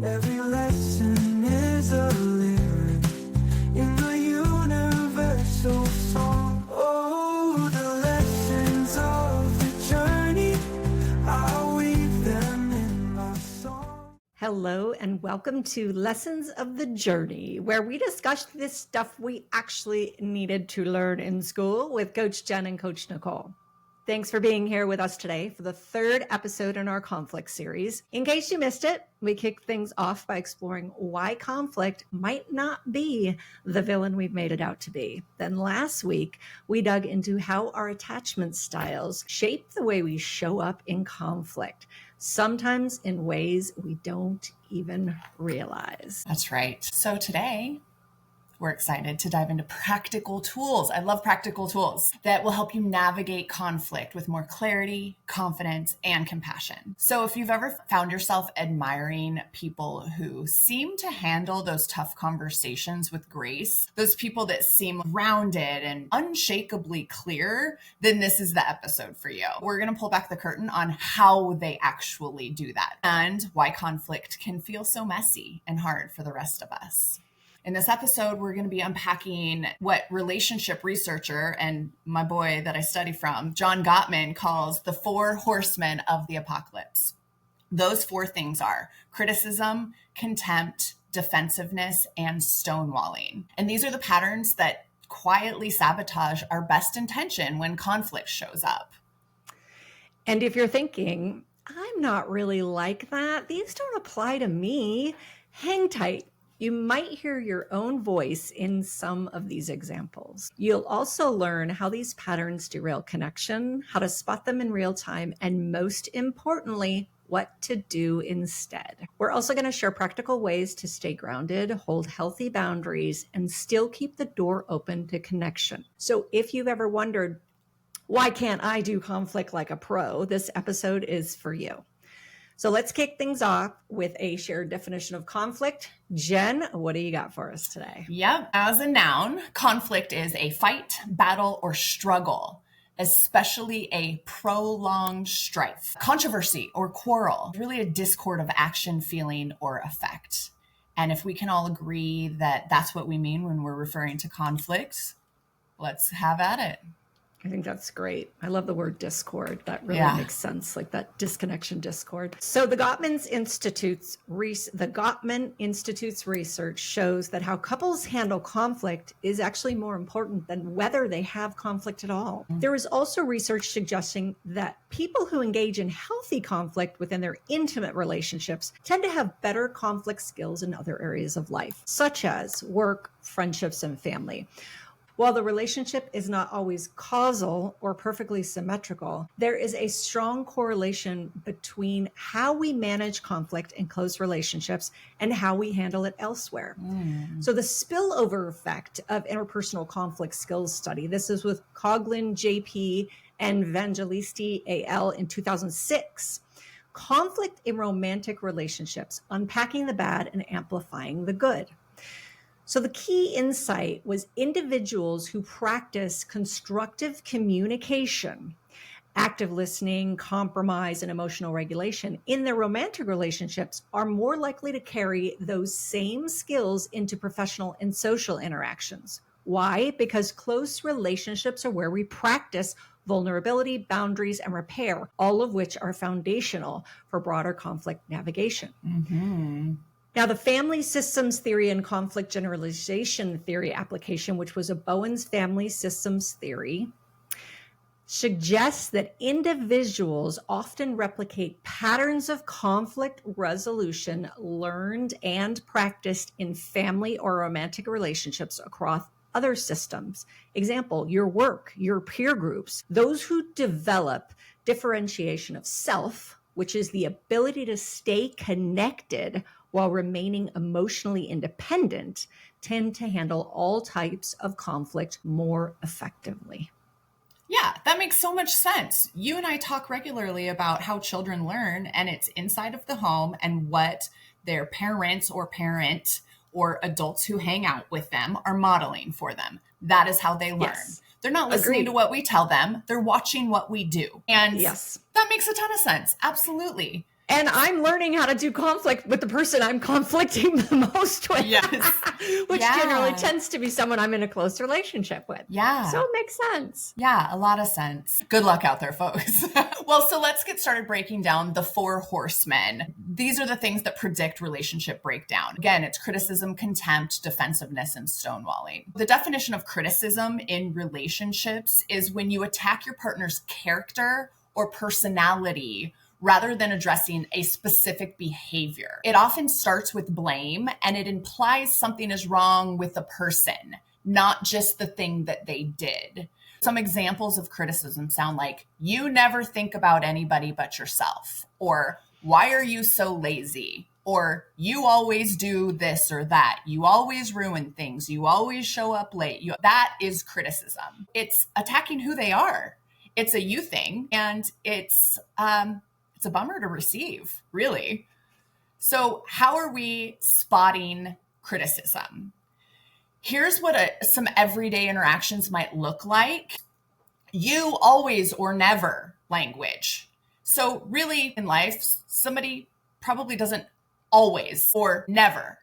Every lesson is a lyric in the universal song. Oh, the lessons of the journey, I weave them in my song. Hello and welcome to Lessons of the Journey, where we discuss this stuff we actually needed to learn in school with Coach Jen and Coach Nicole. Thanks for being here with us today for the third episode in our conflict series. In case you missed it, we kicked things off by exploring why conflict might not be the villain we've made it out to be. Then last week, we dug into how our attachment styles shape the way we show up in conflict, sometimes in ways we don't even realize. That's right. So today, we're excited to dive into practical tools. I love practical tools that will help you navigate conflict with more clarity, confidence, and compassion. So if you've ever found yourself admiring people who seem to handle those tough conversations with grace, those people that seem rounded and unshakably clear, then this is the episode for you. We're going to pull back the curtain on how they actually do that and why conflict can feel so messy and hard for the rest of us. In this episode, we're going to be unpacking what relationship researcher and my boy that I study from, John Gottman, calls the 4 horsemen of the apocalypse. Those 4 things are criticism, contempt, defensiveness, and stonewalling. And these are the patterns that quietly sabotage our best intention when conflict shows up. And if you're thinking, I'm not really like that, these don't apply to me, hang tight. You might hear your own voice in some of these examples. You'll also learn how these patterns derail connection, how to spot them in real time, and most importantly, what to do instead. We're also going to share practical ways to stay grounded, hold healthy boundaries, and still keep the door open to connection. So if you've ever wondered, why can't I do conflict like a pro? This episode is for you. So let's kick things off with a shared definition of conflict. Jen, what do you got for us today? Yep. As a noun, conflict is a fight, battle, or struggle, especially a prolonged strife, controversy, or quarrel, really a discord of action, feeling, or effect. And if we can all agree that that's what we mean when we're referring to conflict, let's have at it. I think that's great. I love the word discord. That really makes sense, like that disconnection discord. So the Gottman Institute's research shows that how couples handle conflict is actually more important than whether they have conflict at all. There is also research suggesting that people who engage in healthy conflict within their intimate relationships tend to have better conflict skills in other areas of life, such as work, friendships, and family. While the relationship is not always causal or perfectly symmetrical, there is a strong correlation between how we manage conflict in close relationships and how we handle it elsewhere. So the spillover effect of interpersonal conflict skills study, this is with Coughlin, JP, and Evangelisti AL in 2006. Conflict in romantic relationships, unpacking the bad and amplifying the good. So the key insight was individuals who practice constructive communication, active listening, compromise, and emotional regulation in their romantic relationships are more likely to carry those same skills into professional and social interactions. Why? Because close relationships are where we practice vulnerability, boundaries, and repair, all of which are foundational for broader conflict navigation. Now, the family systems theory and conflict generalization theory application, which was a Bowen's family systems theory, suggests that individuals often replicate patterns of conflict resolution learned and practiced in family or romantic relationships across other systems. Example, your work, your peer groups, those who develop differentiation of self, which is the ability to stay connected while remaining emotionally independent, tend to handle all types of conflict more effectively. Yeah, that makes so much sense. You and I talk regularly about how children learn, and it's inside of the home and what their parents or parent or adults who hang out with them are modeling for them. That is how they learn. Yes. They're not listening Agreed. to what we tell them. They're watching what we do. And Yes. that makes a ton of sense. Absolutely. And I'm learning how to do conflict with the person I'm conflicting the most with. Yes. Which generally tends to be someone I'm in a close relationship with. Yeah. So it makes sense. Yeah, a lot of sense. Good luck out there, folks. Well, so let's get started breaking down the 4 horsemen. These are the things that predict relationship breakdown. Again, it's criticism, contempt, defensiveness, and stonewalling. The definition of criticism in relationships is when you attack your partner's character or personality rather than addressing a specific behavior. It often starts with blame, and it implies something is wrong with the person, not just the thing that they did. Some examples of criticism sound like, you never think about anybody but yourself, or why are you so lazy? Or you always do this or that. You always ruin things. You always show up late. That is criticism. It's attacking who they are. It's a you thing, and it's a bummer to receive, really. So how are we spotting criticism? Here's what some everyday interactions might look like. You always or never language. So really in life, somebody probably doesn't always or never.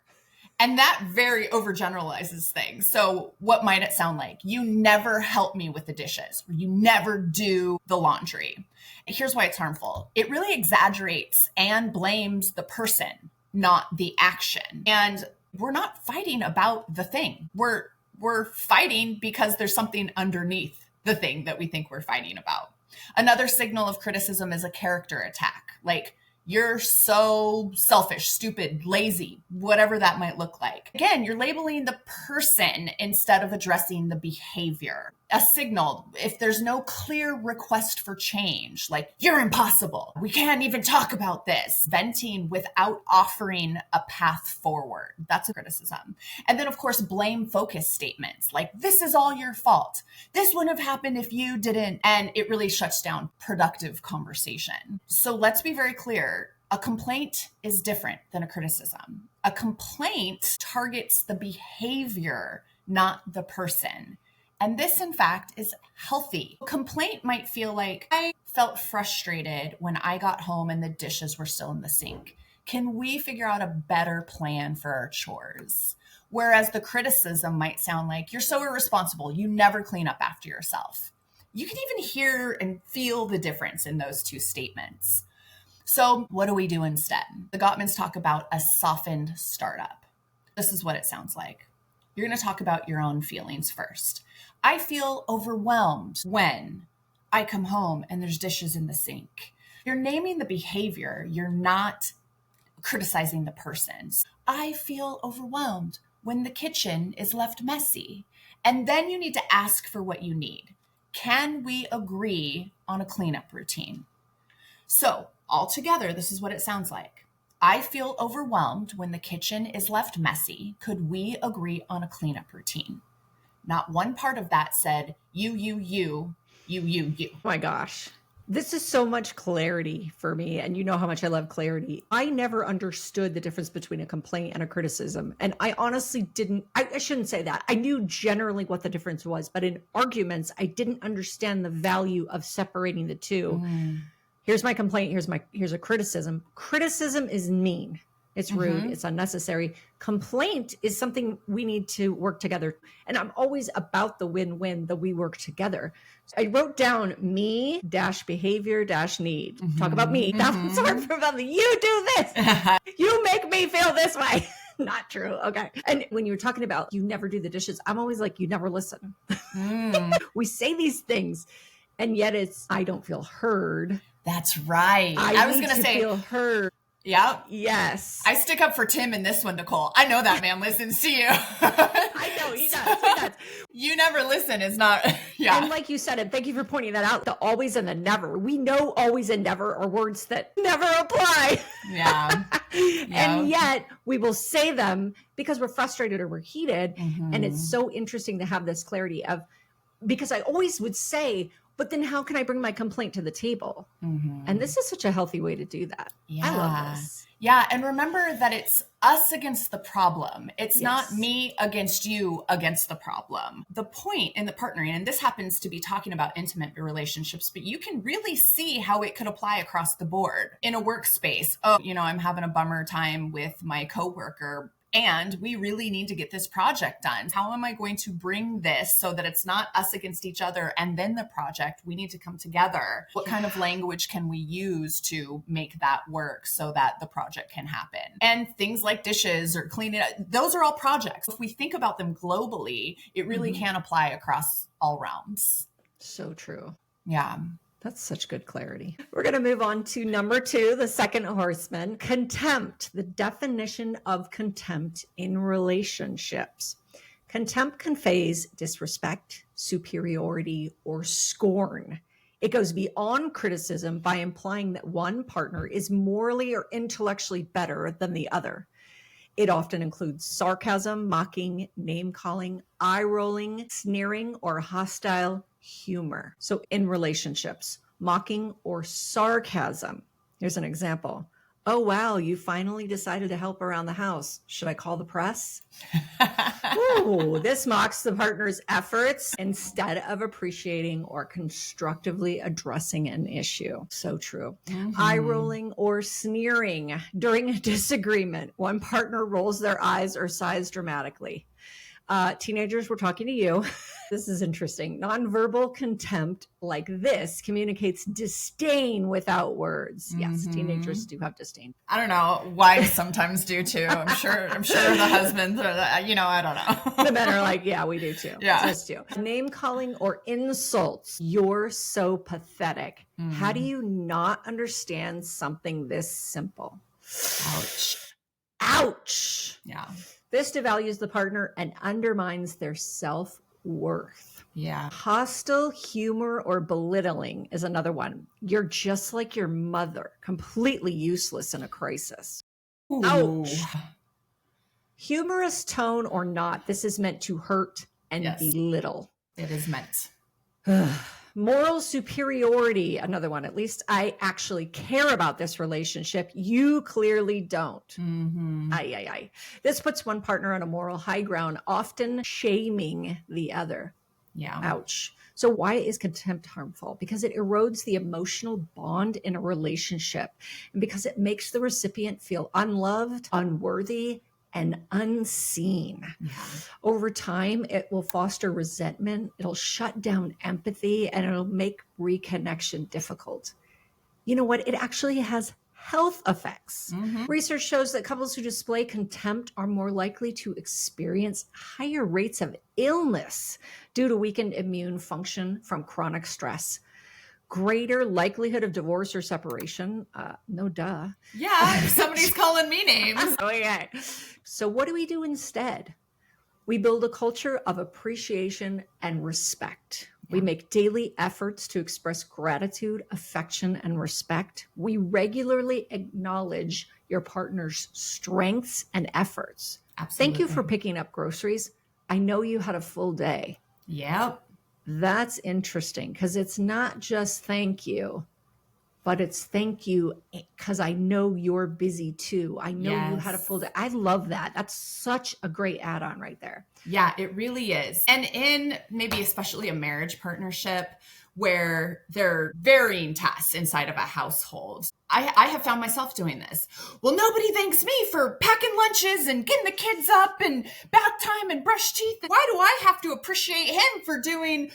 And that very overgeneralizes things. So what might it sound like? You never help me with the dishes, or you never do the laundry. Here's why it's harmful. It really exaggerates and blames the person, not the action. And we're not fighting about the thing. We're fighting because there's something underneath the thing that we think we're fighting about. Another signal of criticism is a character attack. Like, you're so selfish, stupid, lazy, whatever that might look like. Again, you're labeling the person instead of addressing the behavior. A signal, if there's no clear request for change, like, you're impossible, we can't even talk about this. Venting without offering a path forward. That's a criticism. And then, of course, blame focus statements like, this is all your fault. This wouldn't have happened if you didn't. And it really shuts down productive conversation. So let's be very clear. A complaint is different than a criticism. A complaint targets the behavior, not the person. And this, in fact, is healthy. A complaint might feel like, I felt frustrated when I got home and the dishes were still in the sink. Can we figure out a better plan for our chores? Whereas the criticism might sound like, you're so irresponsible, you never clean up after yourself. You can even hear and feel the difference in those two statements. So what do we do instead? The Gottmans talk about a softened startup. This is what it sounds like. You're going to talk about your own feelings first. I feel overwhelmed when I come home and there's dishes in the sink. You're naming the behavior. You're not criticizing the person. I feel overwhelmed when the kitchen is left messy. And then you need to ask for what you need. Can we agree on a cleanup routine? So altogether, this is what it sounds like. I feel overwhelmed when the kitchen is left messy. Could we agree on a cleanup routine? Not one part of that said, you. Oh my gosh. This is so much clarity for me. And you know how much I love clarity. I never understood the difference between a complaint and a criticism. And I honestly didn't, I shouldn't say that. I knew generally what the difference was, but in arguments, I didn't understand the value of separating the two. Here's my complaint. Here's a criticism. Criticism is mean. It's rude. It's unnecessary. Complaint is something we need to work together. And I'm always about the win-win, that we work together. So I wrote down me-behavior-need. Talk about me. That's hard for about you do this. You make me feel this way. Not true. Okay. And when you were talking about you never do the dishes, I'm always like, you never listen. We say these things, and yet it's, I don't feel heard. That's right. I was going to say, feel heard. Yeah. Yes. I stick up for Tim in this one, Nicole. I know that man listens to you. I know he does. You never listen is not, yeah. And like you said, and thank you for pointing that out, the always and the never. We know always and never are words that never apply. Yeah. And yet we will say them because we're frustrated or we're heated. And it's so interesting to have this clarity of, because I always would say, but then how can I bring my complaint to the table? And this is such a healthy way to do that. Yeah. I love this. Yeah. And remember that it's us against the problem. It's Yes. not me against you against the problem. The point in the partnering, and this happens to be talking about intimate relationships, but you can really see how it could apply across the board in a workspace. Oh, I'm having a bummer time with my coworker, and we really need to get this project done. How am I going to bring this so that it's not us against each other and then the project? We need to come together. What kind of language can we use to make that work so that the project can happen? And things like dishes or cleaning up, those are all projects. If we think about them globally, it really can apply across all realms. So true. Yeah. That's such good clarity. We're going to move on to number 2, the second horseman, contempt, the definition of contempt in relationships. Contempt conveys disrespect, superiority, or scorn. It goes beyond criticism by implying that one partner is morally or intellectually better than the other. It often includes sarcasm, mocking, name-calling, eye-rolling, sneering, or hostile humor. So in relationships, mocking or sarcasm. Here's an example. Oh, wow, you finally decided to help around the house. Should I call the press? Ooh, this mocks the partner's efforts instead of appreciating or constructively addressing an issue. So true. Eye rolling or sneering during a disagreement. One partner rolls their eyes or sighs dramatically. Teenagers, we're talking to you. This is interesting. Nonverbal contempt like this communicates disdain without words. Yes, teenagers do have disdain. I don't know. Wives sometimes do too. I'm sure the husbands are, I don't know. The men are like, yeah, we do too. Yeah. Us too. Name calling or insults. You're so pathetic. How do you not understand something this simple? Ouch. Ouch. Yeah. This devalues the partner and undermines their self-worth. Yeah. Hostile humor or belittling is another one. You're just like your mother, completely useless in a crisis. Ooh. Ouch. Humorous tone or not, this is meant to hurt and belittle. It is meant. Moral superiority, another one. At least I actually care about this relationship. You clearly don't. This puts one partner on a moral high ground, often shaming the other. Yeah. Ouch. So why is contempt harmful? Because it erodes the emotional bond in a relationship, and because it makes the recipient feel unloved, unworthy, and unseen. Yeah. Over time, it will foster resentment, it'll shut down empathy, and it'll make reconnection difficult. You know what? It actually has health effects. Research shows that couples who display contempt are more likely to experience higher rates of illness due to weakened immune function from chronic stress. Greater likelihood of divorce or separation. No duh. Yeah, if somebody's calling me names. Okay. So what do we do instead? We build a culture of appreciation and respect. We make daily efforts to express gratitude, affection, and respect. We regularly acknowledge your partner's strengths and efforts. Absolutely. Thank you for picking up groceries. I know you had a full day. Yep. That's interesting because it's not just thank you, but it's thank you because I know you're busy too. I know you had a full day. I love that. That's such a great add-on right there. Yeah, it really is. And in maybe especially a marriage partnership where there are varying tasks inside of a household, I have found myself doing this. Well, nobody thanks me for packing lunches and getting the kids up and bath time and brush teeth. Why do I have to appreciate him for doing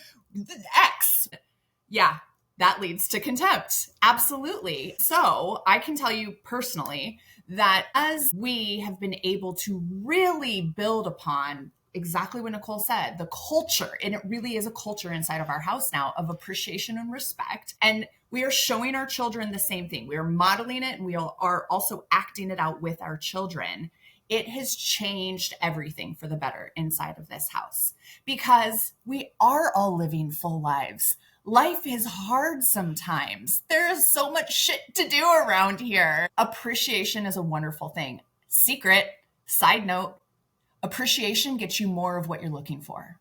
X? Yeah, that leads to contempt. Absolutely. So I can tell you personally that as we have been able to really build upon exactly what Nicole said, the culture, and it really is a culture inside of our house now of appreciation and respect. And we are showing our children the same thing. We are modeling it, and we are also acting it out with our children. It has changed everything for the better inside of this house because we are all living full lives. Life is hard sometimes. There is so much shit to do around here. Appreciation is a wonderful thing. Secret, side note, appreciation gets you more of what you're looking for.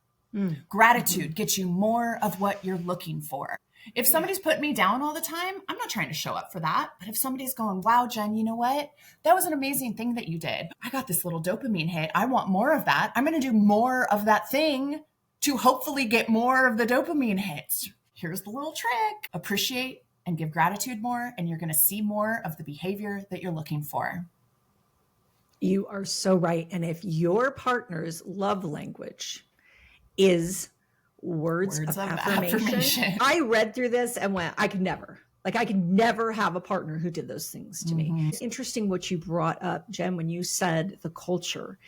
Gratitude gets you more of what you're looking for. If somebody's putting me down all the time, I'm not trying to show up for that. But if somebody's going, wow, Jen, you know what? That was an amazing thing that you did. I got this little dopamine hit. I want more of that. I'm going to do more of that thing to hopefully get more of the dopamine hits. Here's the little trick. Appreciate and give gratitude more, and you're going to see more of the behavior that you're looking for. You are so right. And if your partner's love language is words of affirmation. I read through this and went, I could never have a partner who did those things to me. It's interesting what you brought up, Jen, when you said the culture.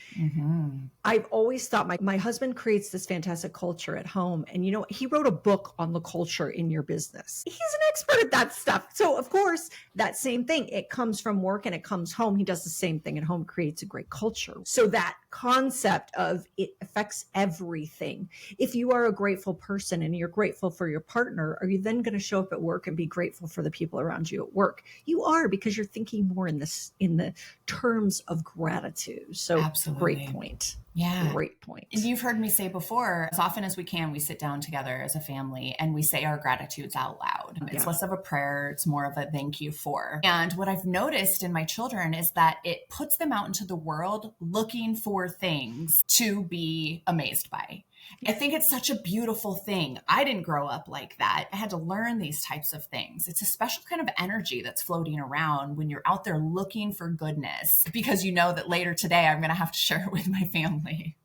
I've always thought my husband creates this fantastic culture at home. And you know, he wrote a book on the culture in your business. He's an expert at that stuff. So of course, that same thing, it comes from work and it comes home. He does the same thing at home, creates a great culture. So that concept of it affects everything. If you are a grateful person and you're grateful for your partner, are you then going to show up at work and be grateful for the people around you at work? You are, because you're thinking more in the terms of gratitude. So absolutely. Great point. Yeah. Great point. And you've heard me say before, as often as we can, we sit down together as a family and we say our gratitudes out loud. It's less of a prayer. It's more of a thank you for. And what I've noticed in my children is that it puts them out into the world looking for things to be amazed by. I think it's such a beautiful thing. I didn't grow up like that. I had to learn these types of things. It's a special kind of energy that's floating around when you're out there looking for goodness, because you know that later today I'm going to have to share it with my family.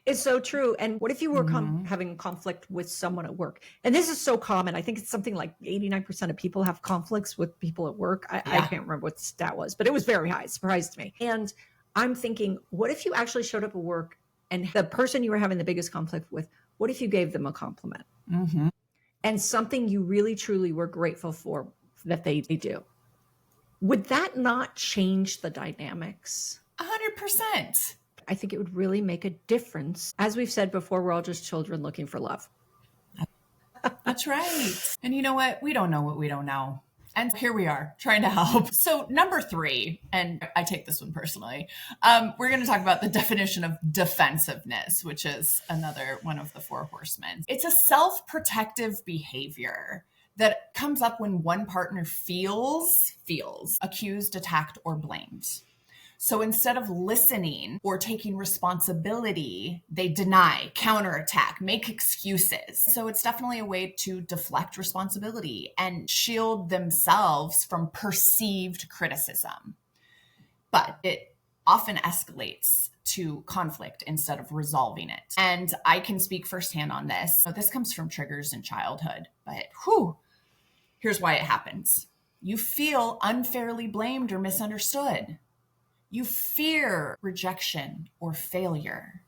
It's so true. And what if you were having conflict with someone at work? And this is so common. I think it's something like 89% of people have conflicts with people at work. I can't remember what the stat was, but it was very high. It surprised me. And I'm thinking, what if you actually showed up at work and the person you were having the biggest conflict with, what if you gave them a compliment? And something you really, truly were grateful for that they do? Would that not change the dynamics? 100%. I think it would really make a difference. As we've said before, we're all just children looking for love. That's right. And you know what? We don't know what we don't know. And here we are trying to help. So number 3, and I take this one personally, we're going to talk about the definition of defensiveness, which is another one of the 4 horsemen. It's a self-protective behavior that comes up when one partner feels accused, attacked, or blamed. So instead of listening or taking responsibility, they deny, counterattack, make excuses. So it's definitely a way to deflect responsibility and shield themselves from perceived criticism. But it often escalates to conflict instead of resolving it. And I can speak firsthand on this. So this comes from triggers in childhood, but here's why it happens. You feel unfairly blamed or misunderstood. You fear rejection or failure.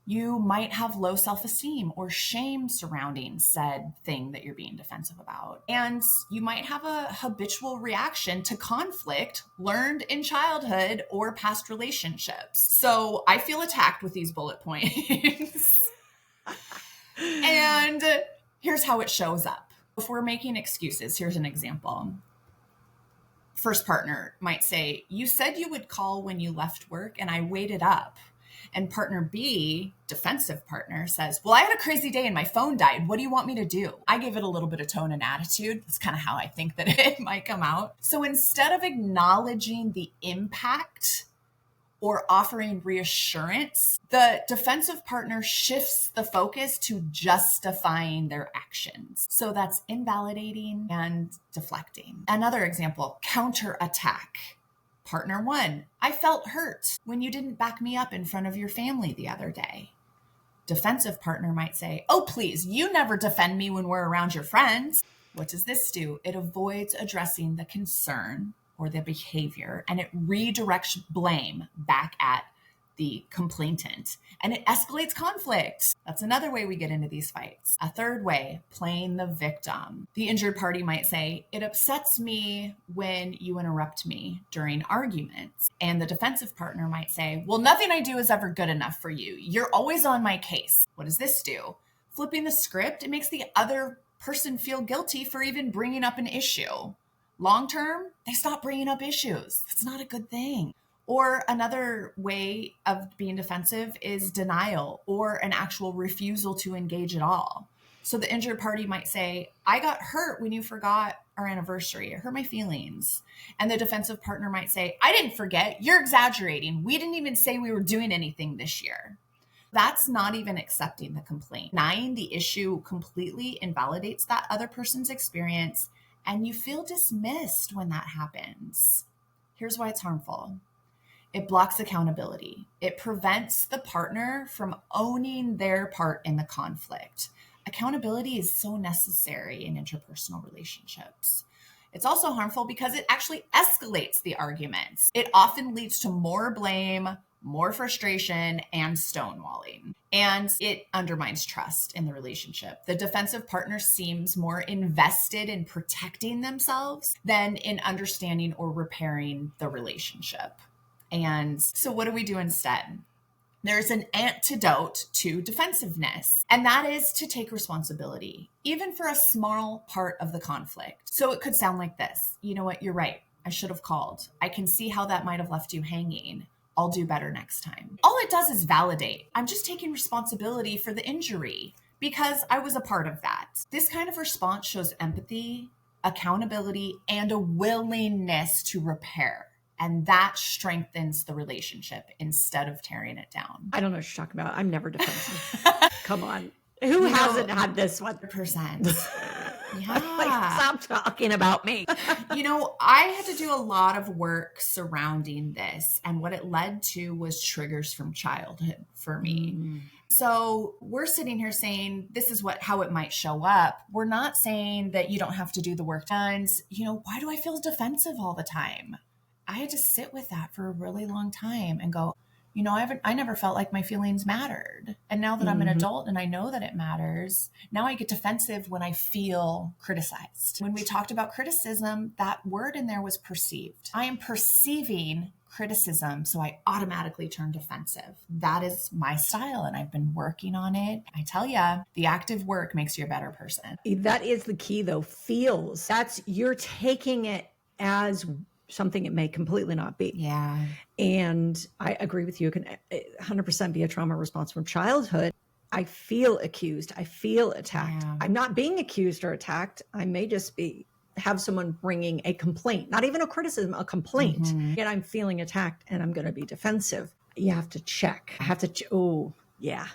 You might have low self-esteem or shame surrounding said thing that you're being defensive about. And you might have a habitual reaction to conflict learned in childhood or past relationships. So I feel attacked with these bullet points. And here's how it shows up. If we're making excuses, here's an example. First partner might say, you said you would call when you left work and I waited up. And partner B, defensive partner, says, well, I had a crazy day and my phone died. What do you want me to do? I give it a little bit of tone and attitude. That's kind of how I think that it might come out. So instead of acknowledging the impact or offering reassurance, the defensive partner shifts the focus to justifying their actions. So that's invalidating and deflecting. Another example, counterattack. Partner 1, I felt hurt when you didn't back me up in front of your family the other day. Defensive partner might say, oh, please, you never defend me when we're around your friends. What does this do? It avoids addressing the concern or the behavior, and it redirects blame back at the complainant, and it escalates conflict. That's another way we get into these fights. A third way, playing the victim. The injured party might say, it upsets me when you interrupt me during arguments. And the defensive partner might say, well, nothing I do is ever good enough for you. You're always on my case. What does this do? Flipping the script, it makes the other person feel guilty for even bringing up an issue. Long term, they stop bringing up issues. It's not a good thing. Or another way of being defensive is denial or an actual refusal to engage at all. So the injured party might say, I got hurt when you forgot our anniversary. It hurt my feelings. And the defensive partner might say, I didn't forget. You're exaggerating. We didn't even say we were doing anything this year. That's not even accepting the complaint. Denying the issue completely invalidates that other person's experience, and you feel dismissed when that happens. Here's why it's harmful. It blocks accountability. It prevents the partner from owning their part in the conflict. Accountability is so necessary in interpersonal relationships. It's also harmful because it actually escalates the arguments. It often leads to more blame, more frustration, and stonewalling. And it undermines trust in the relationship. The defensive partner seems more invested in protecting themselves than in understanding or repairing the relationship. And so what do we do instead? There's an antidote to defensiveness, and that is to take responsibility, even for a small part of the conflict. So it could sound like this. You know what? You're right. I should have called. I can see how that might have left you hanging. I'll do better next time. All it does is validate. I'm just taking responsibility for the injury because I was a part of that. This kind of response shows empathy, accountability, and a willingness to repair. And that strengthens the relationship instead of tearing it down. I don't know what you're talking about. I'm never defensive. Come on. Who hasn't had this one? 100%. Yeah. Like, stop talking about me. I had to do a lot of work surrounding this. And what it led to was triggers from childhood for me. So we're sitting here saying, this is how it might show up. We're not saying that you don't have to do the work. And, why do I feel defensive all the time? I had to sit with that for a really long time and go, I never felt like my feelings mattered. And now that I'm an adult and I know that it matters, now I get defensive when I feel criticized. When we talked about criticism, that word in there was perceived. I am perceiving criticism, so I automatically turn defensive. That is my style, and I've been working on it. I tell you, the active work makes you a better person. That is the key, though. Feels. You're taking it as something it may completely not be. Yeah. And I agree with you. It can 100% be a trauma response from childhood. I feel accused. I feel attacked. Yeah. I'm not being accused or attacked. I may just have someone bringing a complaint, not even a criticism, a complaint. And I'm feeling attacked and I'm going to be defensive. You have to check. I have to, oh, yeah.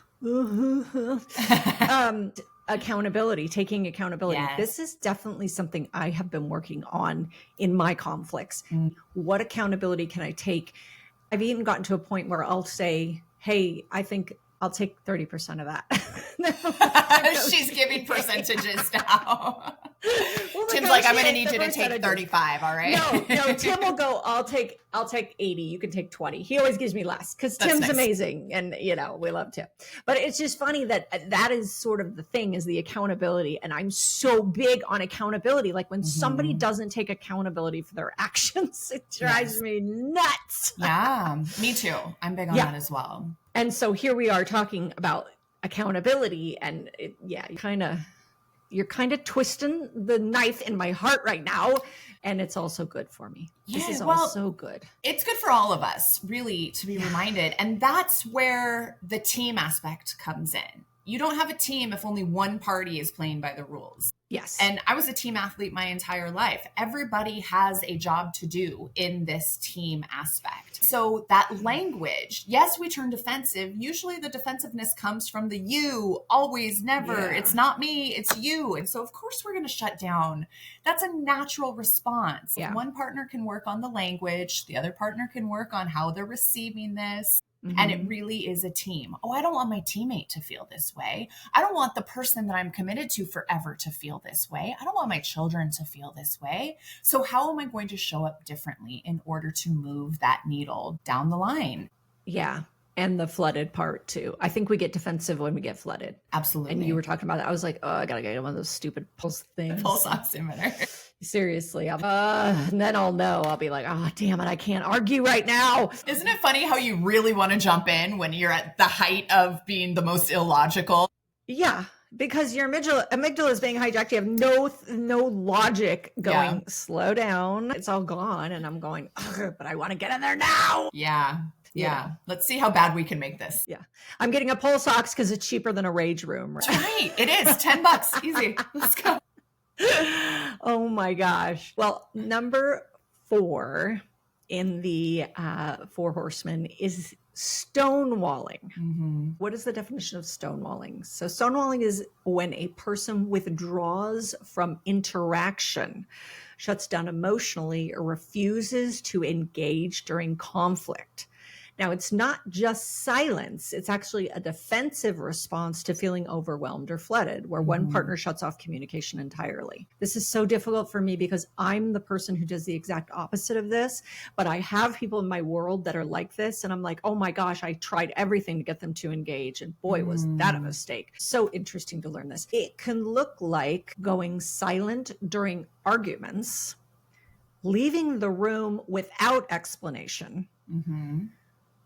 Accountability, taking accountability. Yes. This is definitely something I have been working on in my conflicts. What accountability can I take? I've even gotten to a point where I'll say, hey, I think I'll take 30% of that. She's giving percentages now. Well, Tim's like, I'm going to need you to take 35. All right. No, Tim will go, I'll take 80. You can take 20. He always gives me less because Tim's nice. Amazing. And, we love Tim. But it's just funny that is sort of the thing, is the accountability. And I'm so big on accountability. Like when somebody doesn't take accountability for their actions, it drives me nuts. Yeah, me too. I'm big on that as well. And so here we are talking about accountability, and you're kind of twisting the knife in my heart right now, and it's also good for me. This is also good. It's good for all of us, really, to be reminded. And that's where the team aspect comes in. You don't have a team if only one party is playing by the rules. Yes. And I was a team athlete my entire life. Everybody has a job to do in this team aspect. So that language, yes, we turn defensive. Usually the defensiveness comes from the you, always, never. Yeah. It's not me, it's you. And so of course we're going to shut down. That's a natural response. Yeah. One partner can work on the language. The other partner can work on how they're receiving this. And it really is a team. Oh, I don't want my teammate to feel this way. I don't want the person that I'm committed to forever to feel this way. I don't want my children to feel this way. So how am I going to show up differently in order to move that needle down the line? Yeah. And the flooded part too. I think we get defensive when we get flooded. Absolutely. And you were talking about that. I was like, oh, I got to get one of those stupid pulse things. Pulse oximeter. Seriously. And then I'll know. I'll be like, oh, damn it. I can't argue right now. Isn't it funny how you really want to jump in when you're at the height of being the most illogical? Yeah. Because your amygdala is being hijacked. You have no logic going, slow down. It's all gone. And I'm going, but I want to get in there now. Yeah. Yeah. Let's see how bad we can make this. Yeah. I'm getting a pulse ox because it's cheaper than a rage room. Right? That's right. It is $10. Easy. Let's go. Oh my gosh. Well, number 4 in the 4 horsemen is stonewalling. What is the definition of stonewalling? So stonewalling is when a person withdraws from interaction, shuts down emotionally, or refuses to engage during conflict. Now, it's not just silence. It's actually a defensive response to feeling overwhelmed or flooded, where one partner shuts off communication entirely. This is so difficult for me because I'm the person who does the exact opposite of this, but I have people in my world that are like this. And I'm like, oh my gosh, I tried everything to get them to engage. And boy, was that a mistake. So interesting to learn this. It can look like going silent during arguments, leaving the room without explanation,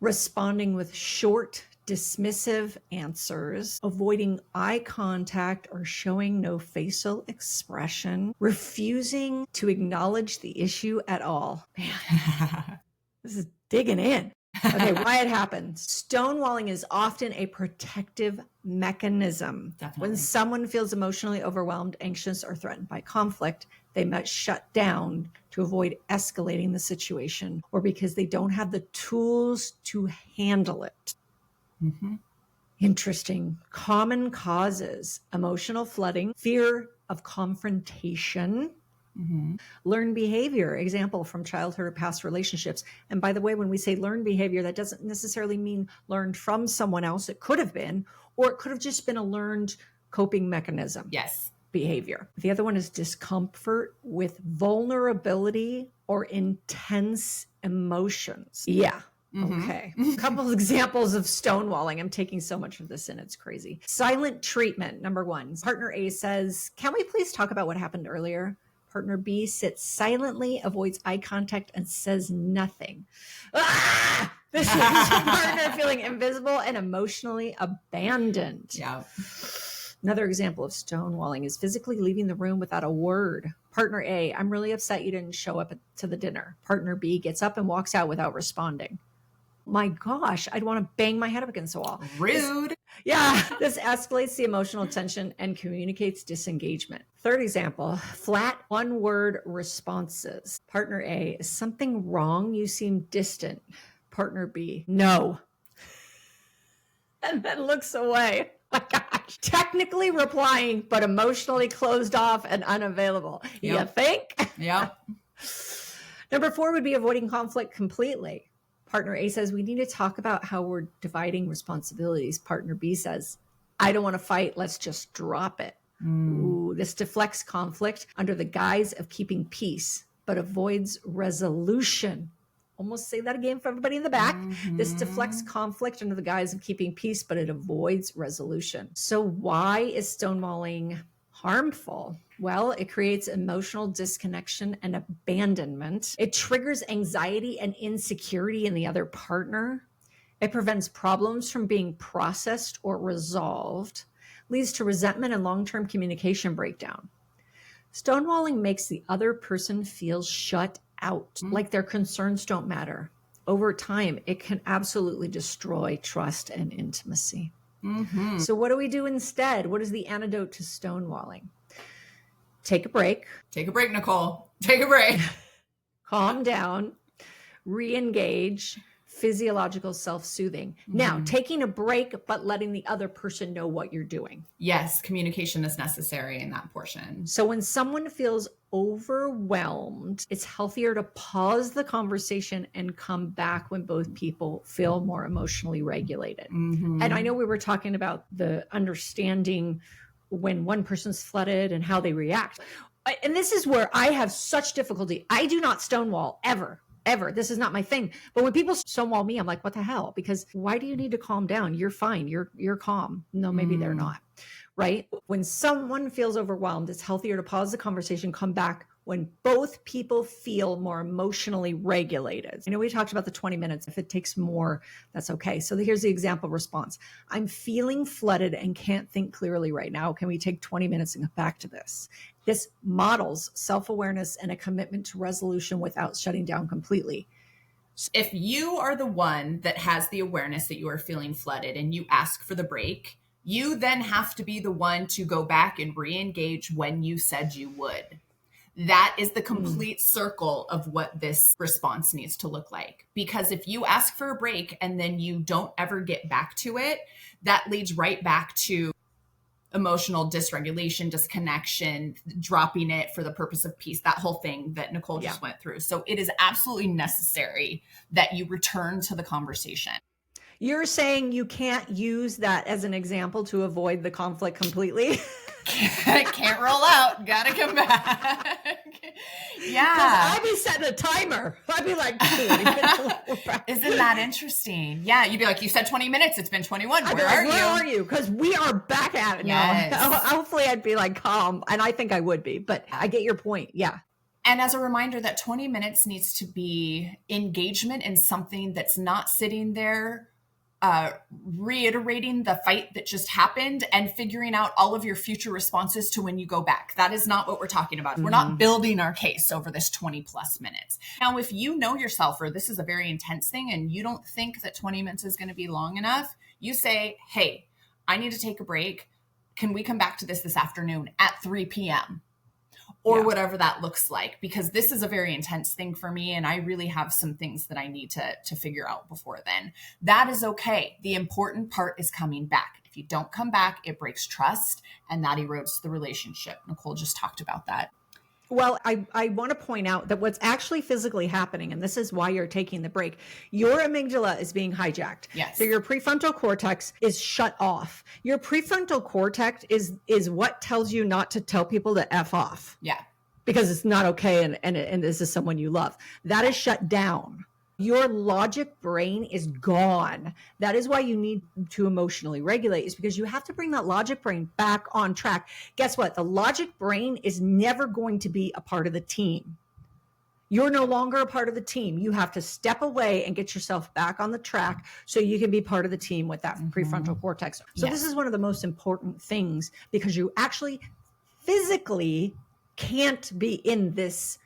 responding with short, dismissive answers, avoiding eye contact or showing no facial expression, refusing to acknowledge the issue at all. Man, this is digging in. Okay, why it happens. Stonewalling is often a protective mechanism. Definitely. When someone feels emotionally overwhelmed, anxious, or threatened by conflict, they must shut down to avoid escalating the situation or because they don't have the tools to handle it. Interesting. Common causes: emotional flooding, fear of confrontation, learned behavior, example from childhood or past relationships. And by the way, when we say learned behavior, that doesn't necessarily mean learned from someone else. It could have been, or it could have just been a learned coping mechanism. Yes. Behavior. The other one is discomfort with vulnerability or intense emotions. Yeah. Okay. A couple of examples of stonewalling. I'm taking so much of this in. It's crazy. Silent treatment. Number 1. Partner A says, can we please talk about what happened earlier? Partner B sits silently, avoids eye contact, and says nothing. This is a partner feeling invisible and emotionally abandoned. Yeah. Another example of stonewalling is physically leaving the room without a word. Partner A, I'm really upset you didn't show up to the dinner. Partner B gets up and walks out without responding. My gosh, I'd want to bang my head up against the wall. Rude. This escalates the emotional tension and communicates disengagement. Third example, flat one-word responses. Partner A, is something wrong? You seem distant. Partner B, no. And then looks away. My gosh. Technically replying, but emotionally closed off and unavailable. You think? Yep. Number 4 would be avoiding conflict completely. Partner A says, we need to talk about how we're dividing responsibilities. Partner B says, I don't want to fight. Let's just drop it. Ooh, this deflects conflict under the guise of keeping peace, but avoids resolution. Almost say that again for everybody in the back. This deflects conflict under the guise of keeping peace, but it avoids resolution. So why is stonewalling harmful? Well, it creates emotional disconnection and abandonment. It triggers anxiety and insecurity in the other partner. It prevents problems from being processed or resolved, leads to resentment and long-term communication breakdown. Stonewalling makes the other person feel shut out, like their concerns don't matter. Over time, it can absolutely destroy trust and intimacy. So what do we do instead? What is the antidote to stonewalling? Take a break. Take a break, Nicole. Take a break. Calm down. Re-engage. Physiological self-soothing. Now, taking a break, but letting the other person know what you're doing. Yes, communication is necessary in that portion. So when someone feels overwhelmed, it's healthier to pause the conversation and come back when both people feel more emotionally regulated. And I know we were talking about the understanding when one person's flooded and how they react. And this is where I have such difficulty. I do not stonewall ever. This is not my thing. But when people stonewall me, I'm like, what the hell? Because why do you need to calm down? You're fine. You're calm. No, maybe they're not. Right? When someone feels overwhelmed, it's healthier to pause the conversation, come back when both people feel more emotionally regulated. You know, we talked about the 20 minutes. If it takes more, that's okay. So here's the example response. I'm feeling flooded and can't think clearly right now. Can we take 20 minutes and come back to this? This models self-awareness and a commitment to resolution without shutting down completely. If you are the one that has the awareness that you are feeling flooded and you ask for the break, you then have to be the one to go back and re-engage when you said you would. That is the complete circle of what this response needs to look like. Because if you ask for a break and then you don't ever get back to it, that leads right back to emotional dysregulation, disconnection, dropping it for the purpose of peace, that whole thing that Nicole just went through. So it is absolutely necessary that you return to the conversation. You're saying you can't use that as an example to avoid the conflict completely? Can't roll out. Gotta come back. Yeah. Because I'd be setting a timer. I'd be like, 20 minutes. Isn't that interesting? Yeah. You'd be like, you said 20 minutes. It's been 21. Where are you? Because we are back at it yes. now. Hopefully I'd be like calm. And I think I would be. But I get your point. Yeah. And as a reminder that 20 minutes needs to be engagement in something that's not sitting there reiterating the fight that just happened and figuring out all of your future responses to when you go back. That is not what we're talking about. We're not building our case over this 20 plus minutes. Now, if you know yourself, or this is a very intense thing and you don't think that 20 minutes is going to be long enough, you say, hey, I need to take a break. Can we come back to this afternoon at 3 p.m.? Or whatever that looks like, because this is a very intense thing for me. And I really have some things that I need to figure out before then. That is okay. The important part is coming back. If you don't come back, it breaks trust and that erodes the relationship. Nicole just talked about that. Well, I want to point out that what's actually physically happening, and this is why you're taking the break, your amygdala is being hijacked. Yes. So your prefrontal cortex is shut off. Your prefrontal cortex is what tells you not to tell people to F off. Yeah. Because it's not okay and this is someone you love. That is shut down. Your logic brain is gone. That is why you need to emotionally regulate, is because you have to bring that logic brain back on track. Guess what? The logic brain is never going to be a part of the team. You're no longer a part of the team. You have to step away and get yourself back on the track so you can be part of the team with that prefrontal cortex. So this is one of the most important things, because you actually physically can't be in this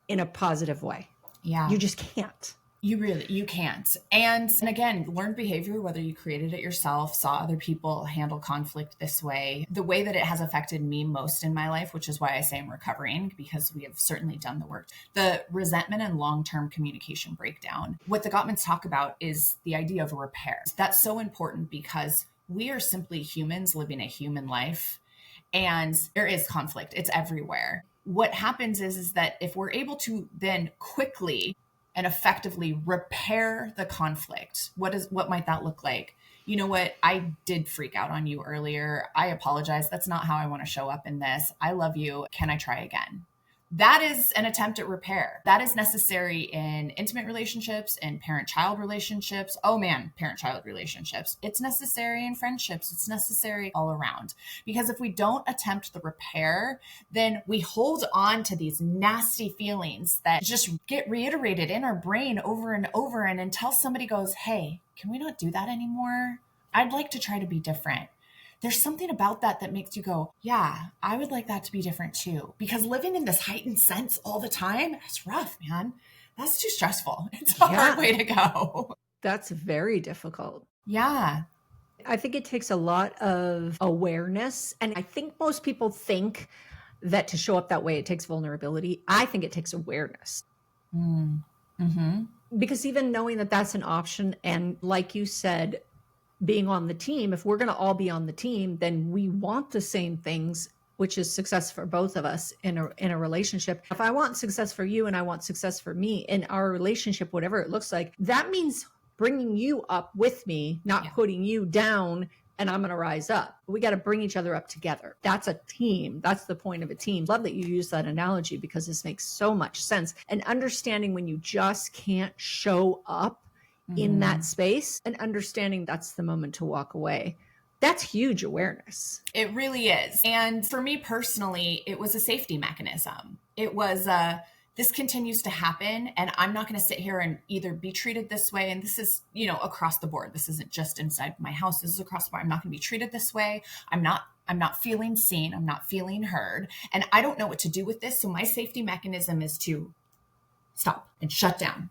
in a positive way. Yeah. You just can't. You can't. And again, learned behavior, whether you created it yourself, saw other people handle conflict this way, the way that it has affected me most in my life, which is why I say I'm recovering, because we have certainly done the work. The resentment and long-term communication breakdown. What the Gottmans talk about is the idea of repair. That's so important because we are simply humans living a human life, and there is conflict. It's everywhere. What happens is that if we're able to then quickly and effectively repair the conflict, what might that look like? You know what? I did freak out on you earlier. I apologize. That's not how I want to show up in this. I love you. Can I try again? That is an attempt at repair. That is necessary in intimate relationships and parent-child relationships. Oh man, parent-child relationships. It's necessary in friendships. It's necessary all around. Because if we don't attempt the repair, then we hold on to these nasty feelings that just get reiterated in our brain over and over. And until somebody goes, hey, can we not do that anymore? I'd like to try to be different. There's something about that makes you go, yeah, I would like that to be different too. Because living in this heightened sense all the time, it's rough, man. That's too stressful. It's a hard way to go. That's very difficult. Yeah. I think it takes a lot of awareness. And I think most people think that to show up that way, it takes vulnerability. I think it takes awareness. Mm-hmm. Because even knowing that that's an option, and like you said, being on the team, if we're going to all be on the team, then we want the same things, which is success for both of us in a relationship. If I want success for you and I want success for me in our relationship, whatever it looks like, that means bringing you up with me, not putting you down and I'm going to rise up. We got to bring each other up together. That's a team. That's the point of a team. Love that you use that analogy, because this makes so much sense. And understanding when you just can't show up in that space and understanding that's the moment to walk away. That's huge awareness. It really is. And for me personally, it was a safety mechanism. It was this continues to happen and I'm not going to sit here and either be treated this way. And this is, across the board. This isn't just inside my house. This is across the board. I'm not going to be treated this way. I'm not feeling seen. I'm not feeling heard. And I don't know what to do with this. So my safety mechanism is to stop and shut down.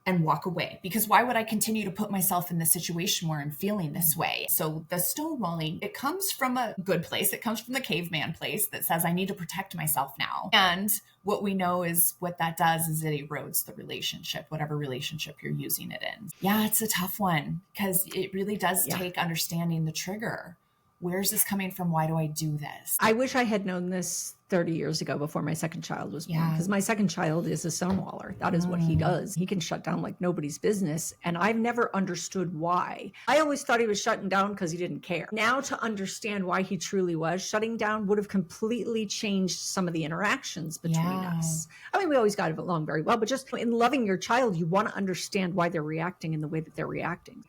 and walk away, because why would I continue to put myself in this situation where I'm feeling this way? So the stonewalling, it comes from a good place. It comes from the caveman place that says, I need to protect myself now. And what we know is what that does is it erodes the relationship, whatever relationship you're using it in. Yeah, it's a tough one because it really does take understanding the trigger. Where's this coming from? Why do I do this? I wish I had known this 30 years ago before my second child was born, because my second child is a stonewaller. That is what he does. He can shut down like nobody's business. And I've never understood why. I always thought he was shutting down because he didn't care. Now to understand why he truly was shutting down would have completely changed some of the interactions between us. I mean, we always got along very well, but just in loving your child, you want to understand why they're reacting in the way that they're reacting.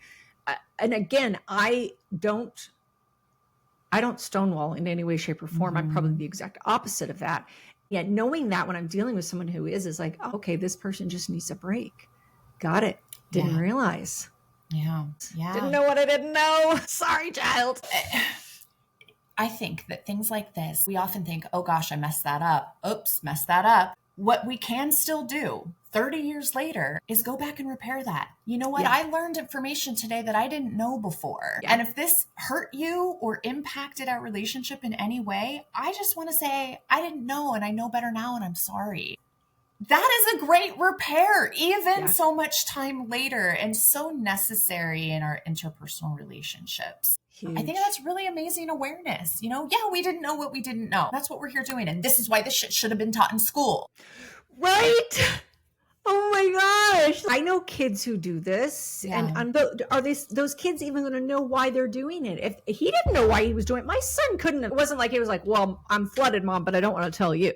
And again, I don't stonewall in any way, shape, or form. I'm probably the exact opposite of that. Yet knowing that when I'm dealing with someone who is like, oh, okay, this person just needs a break. Got it. Didn't realize. Yeah. Didn't know what I didn't know. Sorry, child. I think that things like this, we often think, oh gosh, I messed that up. Oops, messed that up. What we can still do 30 years later is go back and repair that. You know what? I learned information today that I didn't know before. And if this hurt you or impacted our relationship in any way, I just want to say, I didn't know and I know better now and I'm sorry. That is a great repair, even so much time later, and so necessary in our interpersonal relationships. Huge. I think that's really amazing awareness. You know, we didn't know what we didn't know. That's what we're here doing. And this is why this shit should have been taught in school. Right? Oh my gosh. I know kids who do this. And are those kids even going to know why they're doing it? If he didn't know why he was doing it, my son couldn't. It wasn't like he was like, well, I'm flooded, Mom, but I don't want to tell you.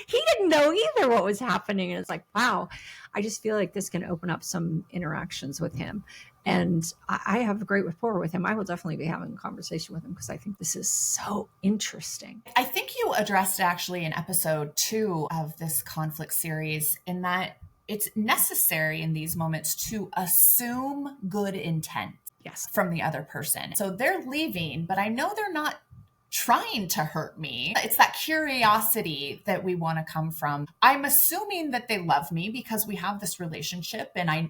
He didn't know either what was happening. And it's like, wow, I just feel like this can open up some interactions with him. And I have a great rapport with him. I will definitely be having a conversation with him because I think this is so interesting. I think you addressed actually in episode 2 of this conflict series in that it's necessary in these moments to assume good intent from the other person. So they're leaving, but I know they're not trying to hurt me. It's that curiosity that we want to come from. I'm assuming that they love me because we have this relationship and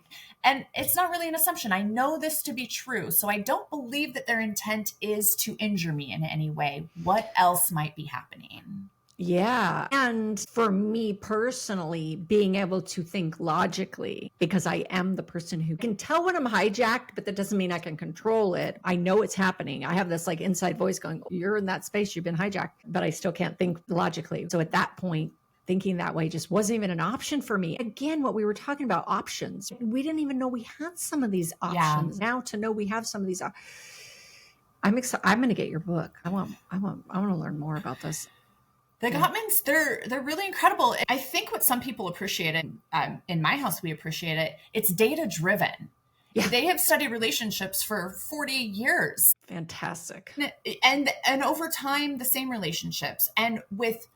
it's not really an assumption. I know this to be true. So I don't believe that their intent is to injure me in any way. What else might be happening? Yeah. And for me personally, being able to think logically, because I am the person who can tell when I'm hijacked, but that doesn't mean I can control it. I know it's happening. I have this like inside voice going, you're in that space, you've been hijacked, but I still can't think logically. So at that point, thinking that way just wasn't even an option for me. Again, what we were talking about, options. We didn't even know we had some of these options. Now to know we have some of these, I'm excited. I'm going to get your book. I want to learn more about this. The Gottmans, they're really incredible. I think what some people appreciate it, in my house, we appreciate it. It's data driven. Yeah. They have studied relationships for 40 years. Fantastic. And over time, the same relationships and with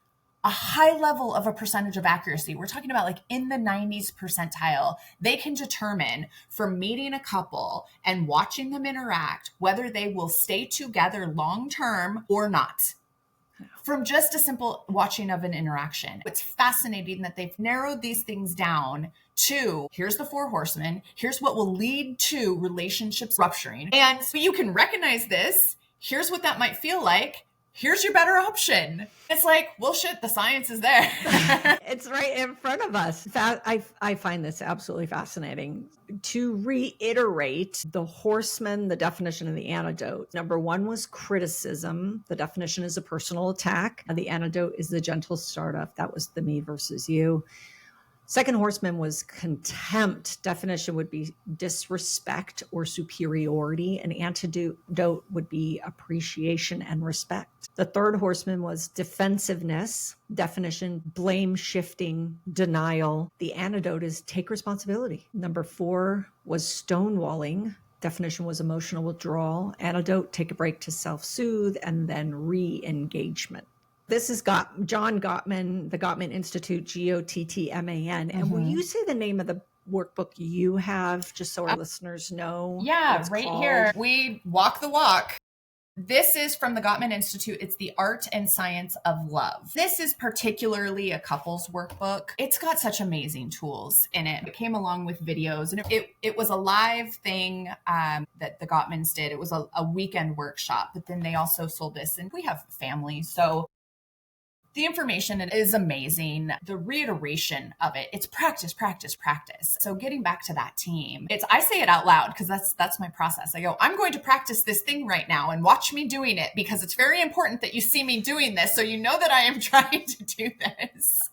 a high level of a percentage of accuracy. We're talking about like in the 90s percentile. They can determine from meeting a couple and watching them interact, whether they will stay together long term or not. From just a simple watching of an interaction. It's fascinating that they've narrowed these things down to, here's the 4 horsemen, here's what will lead to relationships rupturing. And so you can recognize this, here's what that might feel like, here's your better option. It's like, well, shit, the science is there. It's right in front of us. I find this absolutely fascinating. To reiterate, the horseman, the definition of the antidote. Number 1 was criticism. The definition is a personal attack. The antidote is the gentle startup. That was the me versus you. Second horseman was contempt. Definition would be disrespect or superiority. An antidote would be appreciation and respect. The third horseman was defensiveness. Definition, blame shifting, denial. The antidote is take responsibility. Number 4 was stonewalling. Definition was emotional withdrawal. Antidote, take a break to self-soothe, and then re-engagement. This is John Gottman, the Gottman Institute, Gottman. And will you say the name of the workbook you have, just so our listeners know? Yeah, right here. We walk the walk. This is from the Gottman Institute. It's the Art and Science of Love. This is particularly a couples workbook. It's got such amazing tools in it. It came along with videos, and it was a live thing that the Gottmans did. It was a weekend workshop, but then they also sold this, and we have families. So the information is amazing. The reiteration of it, it's practice, practice, practice. So getting back to that team, I say it out loud because that's my process. I go, I'm going to practice this thing right now and watch me doing it because it's very important that you see me doing this so you know that I am trying to do this.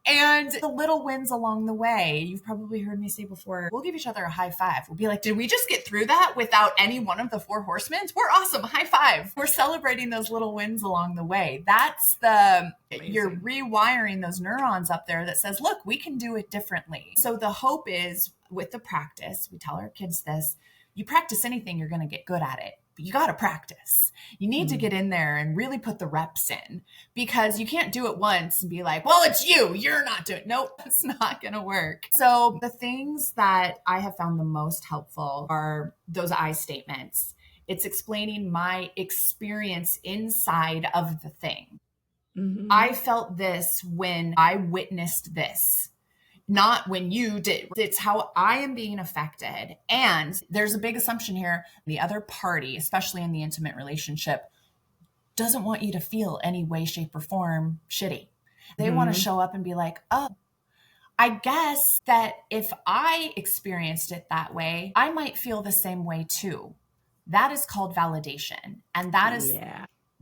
And the little wins along the way, you've probably heard me say before, we'll give each other a high five. We'll be like, did we just get through that without any one of the four horsemen? We're awesome. High five. We're celebrating those little wins along the way. That's you're rewiring those neurons up there that says, look, we can do it differently. So the hope is with the practice, we tell our kids this, you practice anything, you're going to get good at it. But you got to practice. You need to get in there and really put the reps in because you can't do it once and be like, well, it's you. You're not doing it. Nope, it's not going to work. So the things that I have found the most helpful are those I statements. It's explaining my experience inside of the thing. Mm-hmm. I felt this when I witnessed this. Not when you did. It's how I am being affected. And there's a big assumption here. The other party, especially in the intimate relationship, doesn't want you to feel any way, shape, or form shitty. They want to show up and be like, oh, I guess that if I experienced it that way, I might feel the same way too. That is called validation. And that is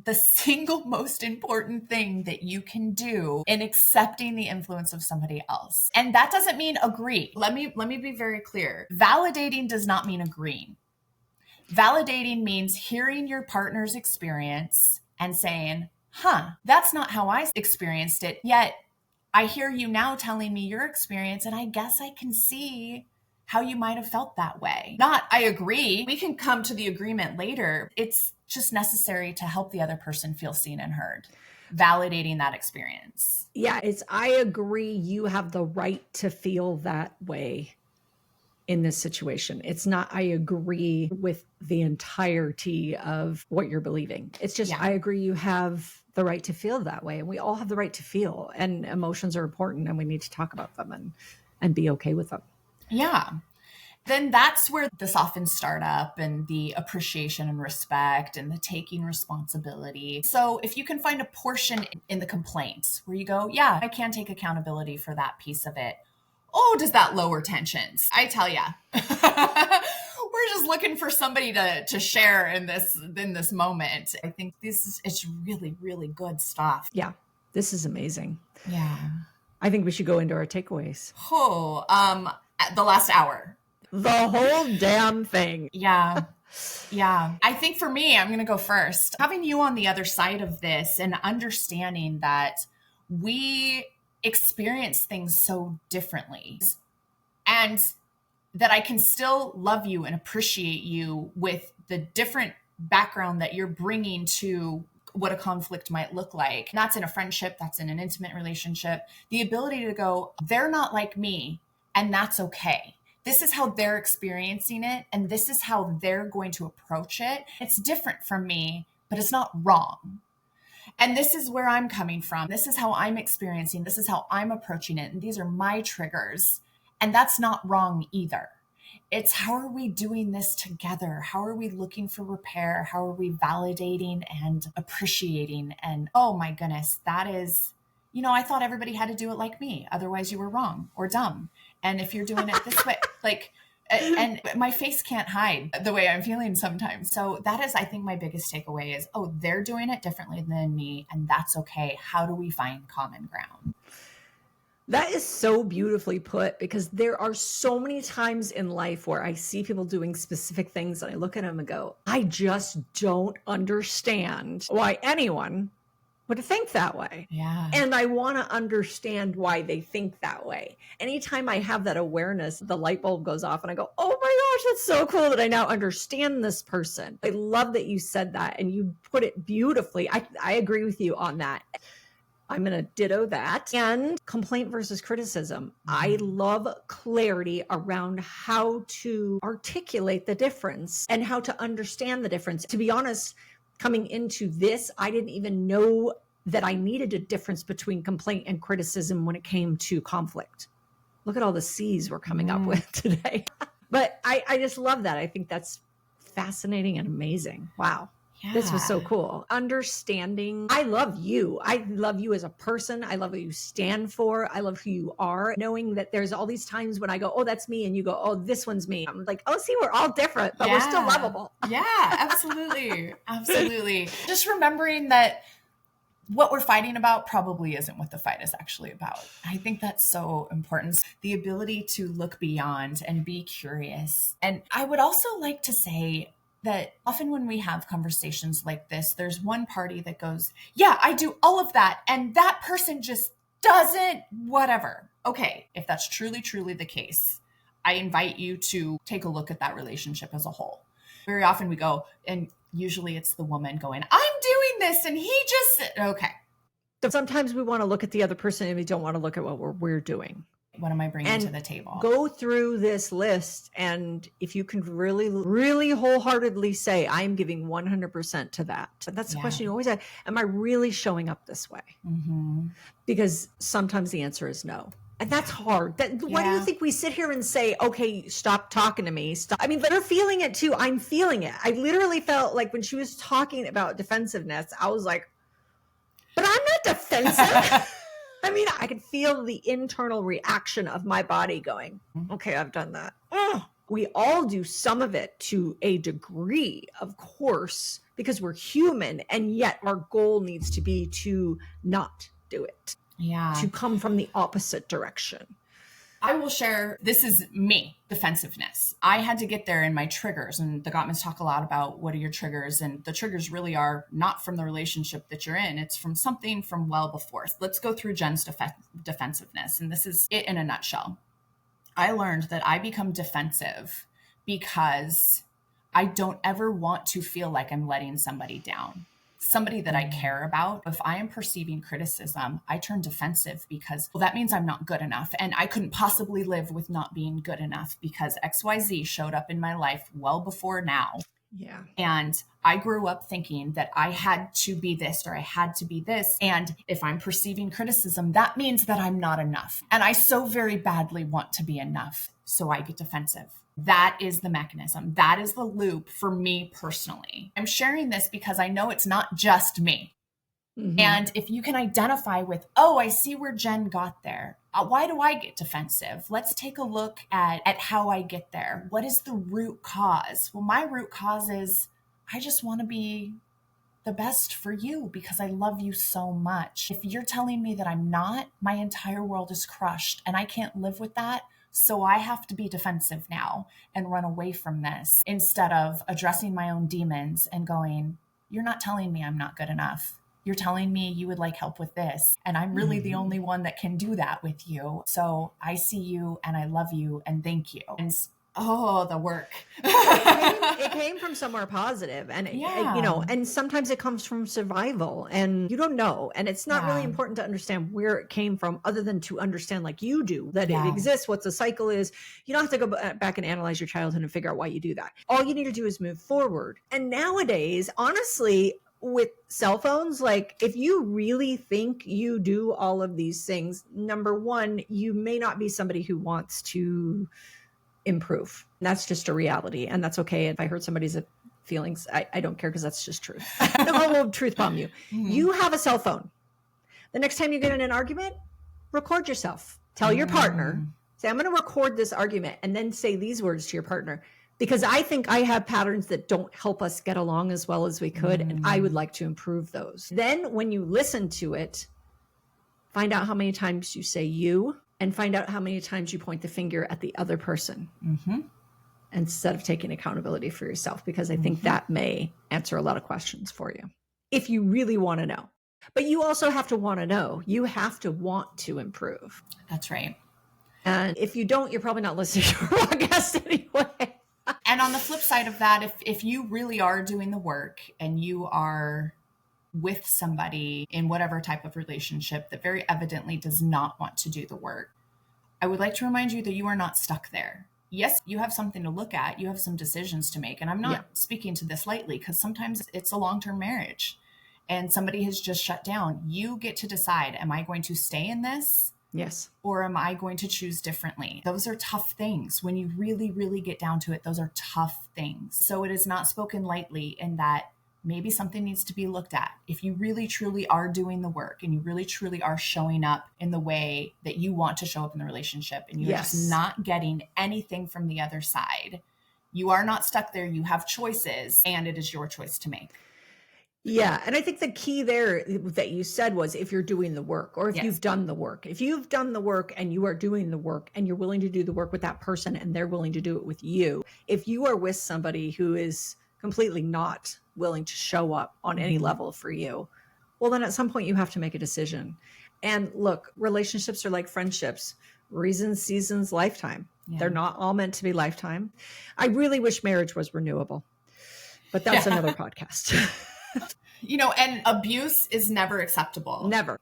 the single most important thing that you can do in accepting the influence of somebody else. And that doesn't mean agree. Let me be very clear. Validating does not mean agreeing. Validating means hearing your partner's experience and saying, that's not how I experienced it. Yet I hear you now telling me your experience, and I guess I can see how you might have felt that way. Not, I agree. We can come to the agreement later. It's just necessary to help the other person feel seen and heard, validating that experience. Yeah, I agree. You have the right to feel that way in this situation. It's not, I agree with the entirety of what you're believing. It's just, I agree you have the right to feel that way. And we all have the right to feel, and emotions are important, and we need to talk about them and be okay with them. Yeah. Then that's where the soften startup and the appreciation and respect and the taking responsibility. So if you can find a portion in the complaints where you go, yeah, I can take accountability for that piece of it. Oh, does that lower tensions? I tell ya, we're just looking for somebody to share in this moment. I think it's really, really good stuff. Yeah, this is amazing. Yeah. I think we should go into our takeaways. Oh, the last hour. The whole damn thing. Yeah. Yeah. I think for me, I'm going to go first. Having you on the other side of this and understanding that we experience things so differently, and that I can still love you and appreciate you with the different background that you're bringing to what a conflict might look like. That's in a friendship, that's in an intimate relationship. The ability to go, they're not like me, and that's okay. This is how they're experiencing it, and this is how they're going to approach it. It's different from me, but it's not wrong. And this is where I'm coming from. This is how I'm experiencing. This is how I'm approaching it. And these are my triggers. And that's not wrong either. It's how are we doing this together? How are we looking for repair? How are we validating and appreciating? And oh my goodness, that is, I thought everybody had to do it like me. Otherwise you were wrong or dumb. And if you're doing it this way, and my face can't hide the way I'm feeling sometimes. So that is, I think, my biggest takeaway is, oh, they're doing it differently than me, and that's okay. How do we find common ground? That is so beautifully put, because there are so many times in life where I see people doing specific things and I look at them and go, I just don't understand why anyone would think that way. Yeah. And I want to understand why they think that way. Anytime I have that awareness, the light bulb goes off and I go, oh my gosh, that's so cool that I now understand this person. I love that you said that and you put it beautifully. I agree with you on that. I'm going to ditto that. And complaint versus criticism. I love clarity around how to articulate the difference and how to understand the difference. To be honest, coming into this, I didn't even know that I needed a difference between complaint and criticism when it came to conflict. Look at all the C's we're coming up with today. But I just love that. I think that's fascinating and amazing. Wow. Yeah. This was so cool. Understanding. I love you. I love you as a person. I love what you stand for. I love who you are. Knowing that there's all these times when I go, oh, that's me. And you go, oh, this one's me. I'm like, oh, see, we're all different, but we're still lovable. Yeah, absolutely. Absolutely. Just remembering that what we're fighting about probably isn't what the fight is actually about. I think that's so important. The ability to look beyond and be curious. And I would also like to say that often when we have conversations like this, there's one party that goes, yeah, I do all of that. And that person just doesn't, whatever. Okay, if that's truly, truly the case, I invite you to take a look at that relationship as a whole. Very often we go, and usually it's the woman going, I'm doing this and he just, okay. So sometimes we want to look at the other person and we don't want to look at what we're doing. What am I bringing to the table? Go through this list. And if you can really, really wholeheartedly say, I'm giving 100% to that. That's the question you always ask. Am I really showing up this way? Mm-hmm. Because sometimes the answer is no. And that's hard. Why do you think we sit here and say, okay, stop talking to me? Stop. I mean, they're feeling it too. I'm feeling it. I literally felt like when she was talking about defensiveness, I was like, but I'm not defensive. I mean, I could feel the internal reaction of my body going, okay, I've done that. We all do some of it to a degree, of course, because we're human. And yet our goal needs to be to not do it. Yeah. To come from the opposite direction. I will share, this is me, defensiveness. I had to get there in my triggers, and the Gottmans talk a lot about what are your triggers, and the triggers really are not from the relationship that you're in. It's from something from well before. Let's go through Jen's defensiveness, and this is it in a nutshell. I learned that I become defensive because I don't ever want to feel like I'm letting somebody down. Somebody that I care about. If I am perceiving criticism, I turn defensive because, well, that means I'm not good enough. And I couldn't possibly live with not being good enough because XYZ showed up in my life well before now. Yeah. And I grew up thinking that I had to be this or I had to be this. And if I'm perceiving criticism, that means that I'm not enough. And I so very badly want to be enough. So I get defensive. That is the mechanism. That is the loop for me personally. I'm sharing this because I know it's not just me. Mm-hmm. And if you can identify with, oh, I see where Jen got there. Why do I get defensive? Let's take a look at how I get there. What is the root cause? Well, my root cause is I just want to be the best for you because I love you so much. If you're telling me that I'm not, my entire world is crushed and I can't live with that. So I have to be defensive now and run away from this instead of addressing my own demons and going, you're not telling me I'm not good enough. You're telling me you would like help with this. And I'm really the only one that can do that with you. So I see you and I love you and thank you. And the work. It came from somewhere positive. And, and sometimes it comes from survival and you don't know. And it's not really important to understand where it came from other than to understand like you do that it exists, what the cycle is. You don't have to go back and analyze your childhood and figure out why you do that. All you need to do is move forward. And nowadays, honestly, with cell phones, like if you really think you do all of these things, number one, you may not be somebody who wants to improve. That's just a reality. And that's okay. If I hurt somebody's feelings, I don't care because that's just truth. No one will truth bomb you. Mm-hmm. You have a cell phone. The next time you get in an argument, record yourself. Tell your partner, say, I'm going to record this argument and then say these words to your partner because I think I have patterns that don't help us get along as well as we could. And I would like to improve those. Then when you listen to it, find out how many times you say you and find out how many times you point the finger at the other person instead of taking accountability for yourself, because I think that may answer a lot of questions for you if you really want to know. But you also have to want to know. You have to want to improve. That's right. And if you don't, you're probably not listening to our podcast anyway. And on the flip side of that, if you really are doing the work and you are with somebody in whatever type of relationship that very evidently does not want to do the work, I would like to remind you that you are not stuck there. Yes, you have something to look at. You have some decisions to make. And I'm not speaking to this lightly, because sometimes it's a long-term marriage and somebody has just shut down. You get to decide, am I going to stay in this? Yes. Or am I going to choose differently? Those are tough things. When you really, really get down to it, those are tough things. So it is not spoken lightly in that maybe something needs to be looked at. If you really, truly are doing the work and you really, truly are showing up in the way that you want to show up in the relationship, and you're just not getting anything from the other side, you are not stuck there. You have choices, and it is your choice to make. Yeah. And I think the key there that you said was if you're doing the work, or if you've done the work. If you've done the work and you are doing the work and you're willing to do the work with that person and they're willing to do it with you. If you are with somebody who is completely not willing to show up on any level for you, well, then at some point you have to make a decision. And look, relationships are like friendships, reasons, seasons, lifetime. They're not all meant to be lifetime. I really wish marriage was renewable, but that's another podcast. And abuse is never acceptable. Never.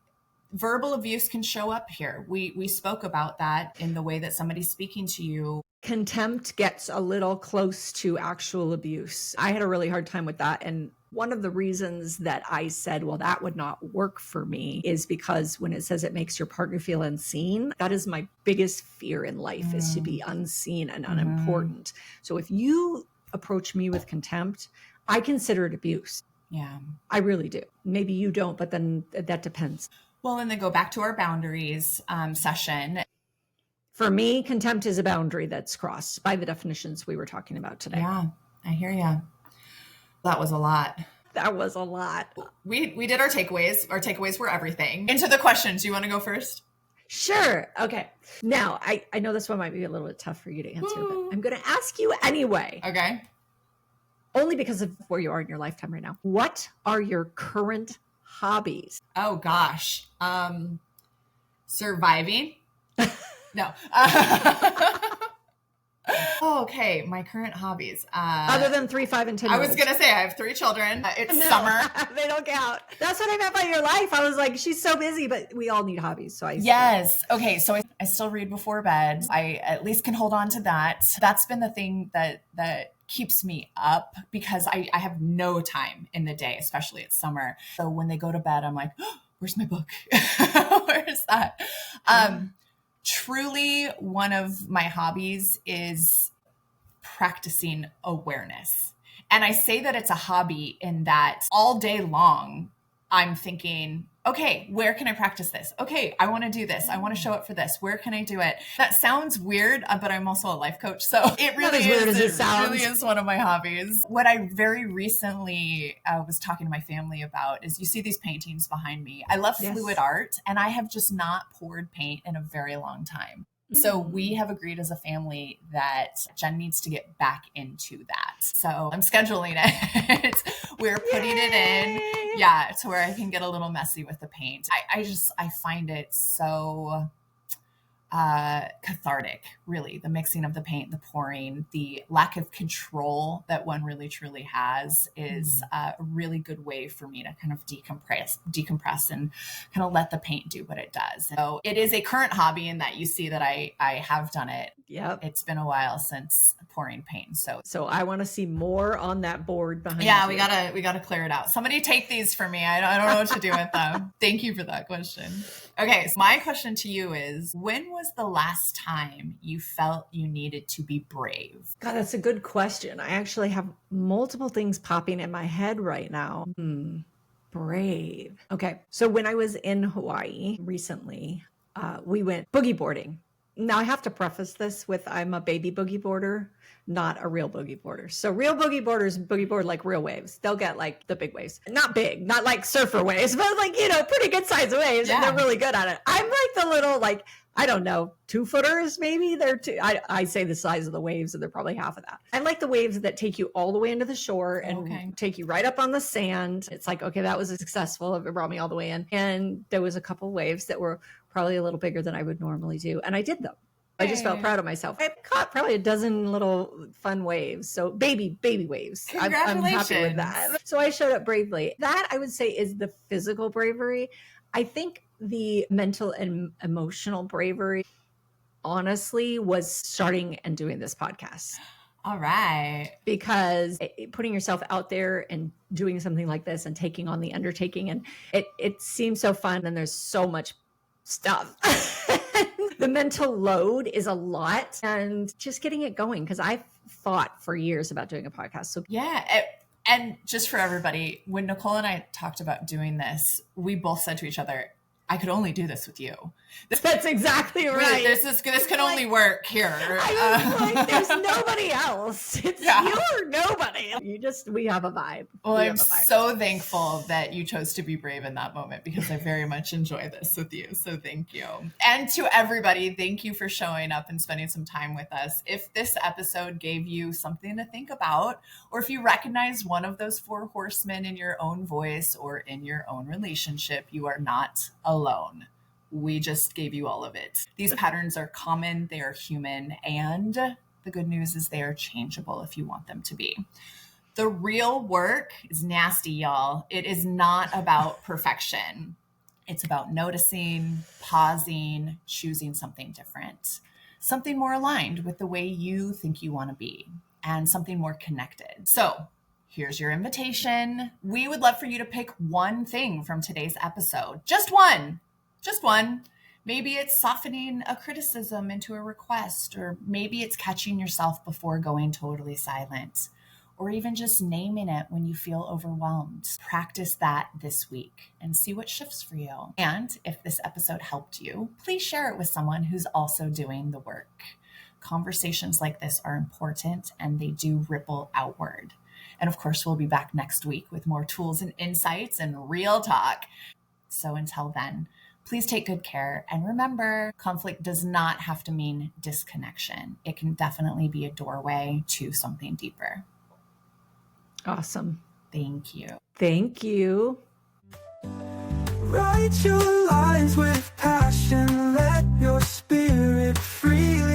Verbal abuse can show up here. We spoke about that in the way that somebody's speaking to you. Contempt gets a little close to actual abuse. I had a really hard time with that. And one of the reasons that I said, well, that would not work for me is because when it says it makes your partner feel unseen, that is my biggest fear in life, is to be unseen and unimportant. So if you approach me with contempt, I consider it abuse. Yeah, I really do. Maybe you don't, but then that depends. Well, and then go back to our boundaries session. For me, contempt is a boundary that's crossed by the definitions we were talking about today. Yeah, I hear you. That was a lot. That was a lot. We did our takeaways. Our takeaways were everything. Into the questions. You want to go first? Sure. Okay. Now, I know this one might be a little bit tough for you to answer, but I'm going to ask you anyway. Okay. Only because of where you are in your lifetime right now. What are your current hobbies? Oh, gosh. Surviving. No. Okay. My current hobbies. Other than 3, 5, and 10 I years was going to say I have 3 children. It's summer. They don't count. That's what I meant by your life. I was like, she's so busy, but we all need hobbies. So Yes. Okay. So I still read before bed. I at least can hold on to that. That's been the thing that keeps me up, because I have no time in the day, especially it's summer. So when they go to bed, I'm like, oh, where's my book? Where's that? Truly, one of my hobbies is practicing awareness. And I say that it's a hobby in that all day long, I'm thinking, okay, where can I practice this? Okay, I want to do this. I want to show up for this. Where can I do it? That sounds weird, but I'm also a life coach. So it really is. Weird as it sounds. Really is one of my hobbies. What I very recently was talking to my family about is, you see these paintings behind me. I love fluid art, and I have just not poured paint in a very long time. So we have agreed as a family that Jen needs to get back into that. So I'm scheduling it. We're putting it in. Yeah, to where I can get a little messy with the paint. I find it so cathartic, really. The mixing of the paint, the pouring, the lack of control that one really truly has is a really good way for me to kind of decompress and kind of let the paint do what it does. So it is a current hobby in that you see that I have done it. Yep. It's been a while since pouring paint. So I want to see more on that board behind yeah, you. we gotta clear it out. Somebody take these for me. I don't know what to do with them. Thank you for that question. Okay, so my question to you is, when was the last time you felt you needed to be brave? God, that's a good question. I actually have multiple things popping in my head right now. Brave. Okay, so when I was in Hawaii recently, we went boogie boarding. Now I have to preface this with, I'm a baby boogie boarder, not a real boogie boarder. So real boogie boarders boogie board like real waves. They'll get like the big waves. Not big, not like surfer waves, but like, pretty good size waves. Yeah. And they're really good at it. I'm like the little, like, I don't know, 2-footers maybe. They're I say the size of the waves, and they're probably half of that. I like the waves that take you all the way into the shore and take you right up on the sand. It's like, okay, that was successful. It brought me all the way in. And there was a couple waves that were probably a little bigger than I would normally do. And I did them. I just felt proud of myself. I caught probably a dozen little fun waves. So baby waves. I'm happy with that. So I showed up bravely. That I would say is the physical bravery. I think the mental and emotional bravery, honestly, was starting and doing this podcast. All right. Because putting yourself out there and doing something like this and taking on the undertaking, and it seems so fun, and there's so much stuff. The mental load is a lot, and just getting it going, because I've thought for years about doing a podcast. So yeah. And just for everybody, when Nicole and I talked about doing this, we both said to each other, I could only do this with you. That's exactly right. This can only work here. I was like, there's nobody else. It's you or nobody. We have a vibe. Well, I'm so thankful that you chose to be brave in that moment, because I very much enjoy this with you. So thank you. And to everybody, thank you for showing up and spending some time with us. If this episode gave you something to think about, or if you recognize one of those 4 horsemen in your own voice or in your own relationship, you are not alone. We just gave you all of it. These patterns are common, they are human, and the good news is they are changeable if you want them to be. The real work is nasty, y'all. It is not about perfection. It's about noticing, pausing, choosing something different, something more aligned with the way you think you want to be, and something more connected. So here's your invitation. We would love for you to pick one thing from today's episode. Just one. Maybe it's softening a criticism into a request, or maybe it's catching yourself before going totally silent, or even just naming it when you feel overwhelmed. Practice that this week and see what shifts for you. And if this episode helped you, please share it with someone who's also doing the work. Conversations like this are important, and they do ripple outward. And of course, we'll be back next week with more tools and insights and real talk. So until then, please take good care. And remember, conflict does not have to mean disconnection. It can definitely be a doorway to something deeper. Awesome. Thank you. Thank you. Write your lines with passion, let your spirit freely